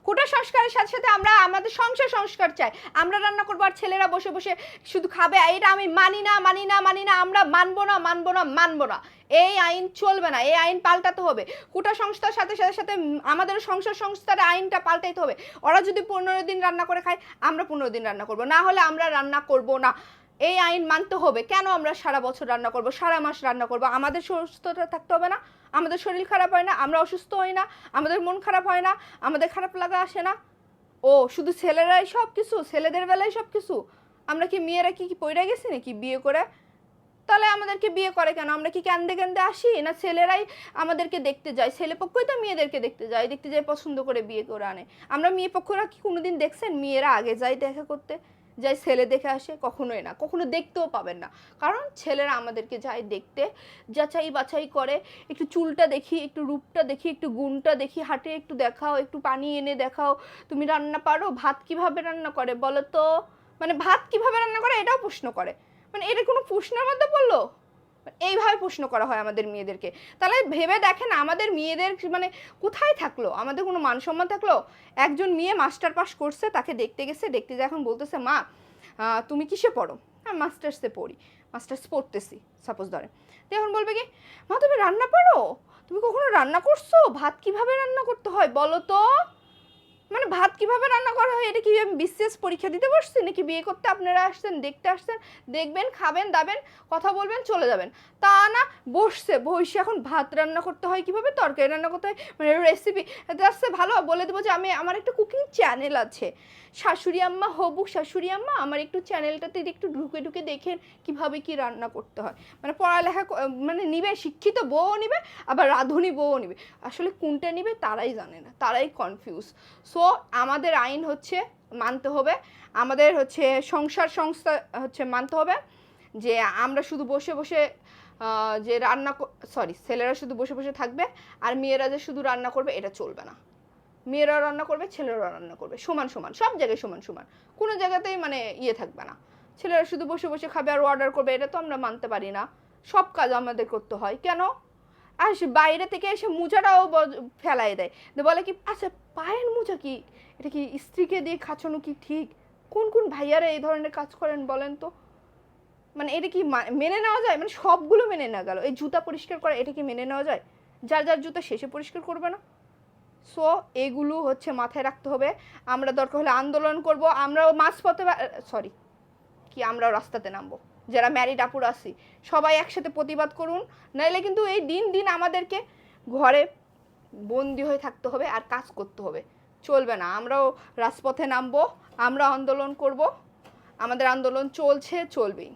কোটা সংস্কারের সাথে সাথে আমরা আমাদের সংসার সংস্কার চাই। আমরা রান্না করবো আর ছেলেরা বসে বসে শুধু খাবে, এটা আমি মানি না মানি না মানি না, আমরা মানবো না মানবো না মানবো না। এই আইন চলবে না, এই আইন পাল্টাতে হবে। কোটা সংস্থার সাথে সাথে সাথে আমাদের সংসার সংস্থার আইনটা পাল্টাইতে হবে। ওরা যদি 15 দিন রান্না করে খায়, আমরা 15 দিন রান্না করবো, না হলে আমরা রান্না করব না। এই আইন মানতে হবে। কেন আমরা সারা বছর রান্না করব, সারা মাস রান্না করব? আমাদের সুস্থতা থাকতে হবে না? আমাদের শরীর খারাপ হয় না? আমরা অসুস্থ হই না? আমাদের মন খারাপ হয় না? আমাদের খারাপ লাগা আসে না? ও শুধু ছেলেরাই সব কিছু, ছেলেদের বেলায় সব কিছু? আমরা কি মেয়েরা কি পইরা গেছি নাকি বিয়ে করে? তাহলে আমাদেরকে বিয়ে করে কেন? আমরা কি কান্দে কান্দে আসি? না ছেলেরাই আমাদেরকে দেখতে যায়? ছেলে পক্ষই তো মেয়েদেরকে দেখতে যায় পছন্দ করে বিয়ে করে আনে। আমরা মেয়ে পক্ষরা কি কোনোদিন দেখছেন মেয়েরা আগে যায় দেখা করতে, যাই ছেলে দেখে আসে? কখনোই না, কখনো দেখতেও পাবেন না। কারণ ছেলেরা আমাদেরকে যায় দেখতে, যাচাই বাছাই করে, একটু চুলটা দেখি, একটু রূপটা দেখি, একটু গুণটা দেখি, হাটে একটু দেখাও, একটু পানি এনে দেখাও, তুমি রান্না পারো, ভাত কিভাবে রান্না করে বলো তো? মানে ভাত কিভাবে রান্না করে এটাও প্রশ্ন করে। মানে এটা কোনো প্রশ্নের মধ্যে পড়লো? এইভাবে প্রশ্ন করা হয় আমাদের মেয়েদেরকে। তাহলে ভেবে দেখেন আমাদের মেয়েদের মানে কোথায় থাকলো, আমাদের কোনো মান সম্মান থাকলো? একজন মেয়ে মাস্টার পাস করছে, তাকে দেখতে গেছে, দেখতে যা এখন বলতেছে মা তুমি কিসে পড়ো? হ্যাঁ মাস্টার্সে পড়ি, মাস্টার্স পড়তেছি সাপোজ ধরে। তো এখন বলবে কি মা তুমি রান্না পারো? তুমি কখনো রান্না করছো? ভাত কিভাবে রান্না করতে হয় বলো তো? মানে ভাত কিভাবে রান্না করা হয় এটা কি আমি বিসিএস পরীক্ষা দিতে বসছি নাকি বিয়ে করতে আপনারা আসছেন, দেখতে আসছেন, দেখবেন, খাবেন দাবেন, কথা বলবেন, চলে যাবেন? তা না, বসে এখন ভাত রান্না করতে হয় কিভাবে, তরকারি রান্না করতে হয়, মানে রেসিপি আসছে ভালো বলে দেবো যে আমি আমার একটা কুকিং চ্যানেল আছে, শাশুড়ি আম্মা হবু শাশুড়ি আম্মা আমার একটু চ্যানেলটাতে একটু ঢুকে ঢুকে দেখেন কিভাবে কি রান্না করতে হয়। মানে পড়ালেখা মানে নিবে, শিক্ষিত বউ নিবে, আবার রাঁধুনি বউ নিবে, আসলে কোনটা নিবে তারাই জানে না, তারাই কনফিউজ। সো আমাদের আইন হচ্ছে মানতে হবে, আমাদের হচ্ছে সংসার সংস্থা হচ্ছে মানতে হবে যে আমরা শুধু বসে বসে যে রান্না ছেলেরা শুধু বসে বসে থাকবে আর মেয়েরা যে শুধু রান্না করবে এটা চলবে না। মেয়েরাও রান্না করবে, ছেলেরাও রান্না করবে, সমান সমান, সব জায়গায় সমান সমান, কোনো জায়গাতেই মানে ইয়ে থাকবে না। ছেলেরা শুধু বসে বসে খাবে আর অর্ডার করবে, এটা তো আমরা মানতে পারি না। সব কাজ আমাদের করতে হয়। কেন? আর বাইরে থেকে এসে মোজাটাও ফেলাই দেয়, বলে কি আচ্ছা পায়ের মোজা কি এটা কি স্ত্রীকে দিয়ে খাচানো কি ঠিক? কোন কোন ভাইয়ারা এই ধরনের কাজ করেন বলেন তো? মানে এটা কি মেনে নেওয়া যায়? মানে সবগুলো মেনে নেওয়া গেল, এই জুতা পরিষ্কার করা এটা কি মেনে নেওয়া যায়? যার যার জুতা শেষে পরিষ্কার করবে না? সো এগুলো হচ্ছে মাথায় রাখতে হবে। আমরা দরকার হলে আন্দোলন করব, আমরাও মাঝপথে আমরাও রাস্তাতে নামবো, যারা ম্যারিড আপুর আছি সবাই একসাথে প্রতিবাদ করুন। নাইলে কিন্তু এই দিন দিন আমাদেরকে ঘরে বন্দি হয়ে থাকতে হবে আর কাজ করতে হবে, চলবে না। আমরাও রাজপথে নামবো, আমরা আন্দোলন করব, আমাদের আন্দোলন চলছে, চলবেই।